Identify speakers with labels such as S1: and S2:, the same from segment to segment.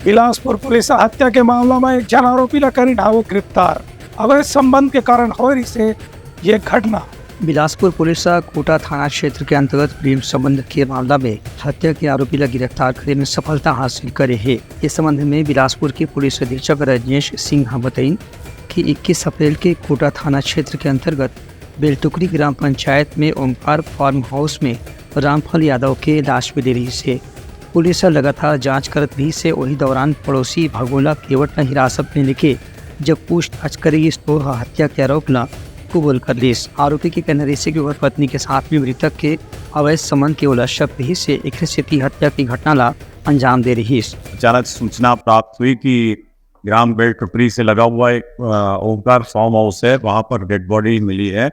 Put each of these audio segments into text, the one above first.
S1: Bilaspur police हत्या के मामला में एक जन आरोपी करी ढावो गिरफ्तार। अवैध संबंध के कारण हो रही से ये घटना।
S2: बिलासपुर पुलिस कोटा थाना क्षेत्र के अंतर्गत प्रेम संबंध के मामला में हत्या के आरोपी ला गिरफ्तार करने में सफलता हासिल करे है। इस संबंध में बिलासपुर के पुलिस अधीक्षक रजनीश सिंह बताई कि 21 अप्रैल के कोटा थाना क्षेत्र के अंतर्गत बेलटुकरी ग्राम पंचायत में ओमकार फार्म हाउस में रामफल यादव के लाश मिली रही से पुलिस लगातार जांच करत भी से वही दौरान पड़ोसी भगोला केवट ने हिरासत में लेके जब पूछताछ करी तो हत्या के आरोप ला कबूल कर ली। आरोपी के कहने से कि पत्नी के साथ भी मृतक के अवैध संबंध के उलझ ही से एक स्थिति हत्या की घटना ला अंजाम दे रही।
S3: अचानक सूचना प्राप्त हुई कि ग्राम बेलटुकरी से लगा हुआ एक ओमकार फार्म हाउस है, वहाँ पर डेड बॉडी मिली है।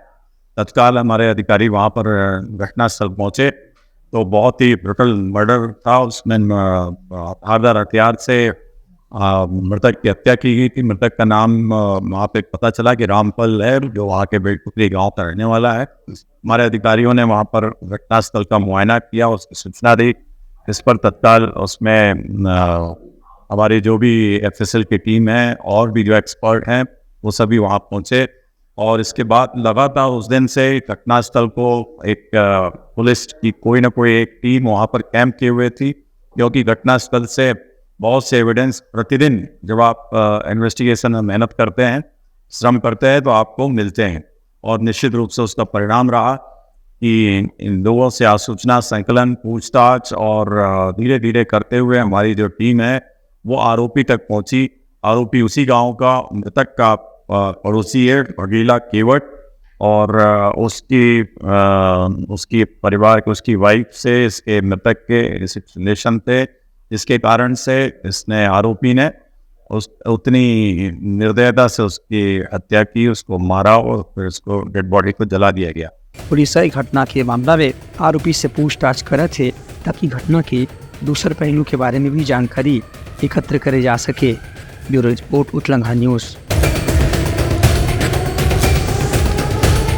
S3: तत्काल हमारे अधिकारी वहाँ पर घटनास्थल पहुँचे तो बहुत ही ब्रुटल मर्डर था। उसमें धारदार हथियार से मृतक की हत्या की गई थी। मृतक का नाम वहाँ पे पता चला कि रामफल है, जो वहाँ के बेलटुकरी गांव का रहने वाला है। हमारे अधिकारियों ने वहाँ पर घटनास्थल का मुआयना किया, उसकी सूचना दी। इस पर तत्काल उसमें हमारी जो भी एफएसएल की टीम है और भी जो एक्सपर्ट हैं वो सभी वहाँ पहुँचे और इसके बाद लगातार उस दिन से घटनास्थल को एक पुलिस की कोई ना कोई एक टीम वहाँ पर कैंप किए हुए थी, क्योंकि घटनास्थल से बहुत से एविडेंस प्रतिदिन जब आप इन्वेस्टिगेशन में मेहनत करते हैं, श्रम करते हैं तो आपको मिलते हैं। और निश्चित रूप से उसका परिणाम रहा कि इन लोगों से आसूचना संकलन, पूछताछ और धीरे धीरे करते हुए हमारी जो टीम है वो आरोपी तक पहुंची। आरोपी उसी गांव का मृतक का पड़ोसी है, भगीला केवट, और उसकी परिवार के उसकी वाइफ से इसके मृतक के रिलेशन थे, जिसके कारण से इसने आरोपी ने उतनी निर्दयता से उसकी हत्या की, उसको मारा और फिर उसको डेड बॉडी को जला दिया गया।
S2: पुलिस घटना के मामला में आरोपी से पूछताछ करे थे ताकि घटना के दूसरे पहलू के बारे में भी जानकारी एकत्र करे जा सके। ब्यूरो रिपोर्ट, उतलंघा न्यूज़।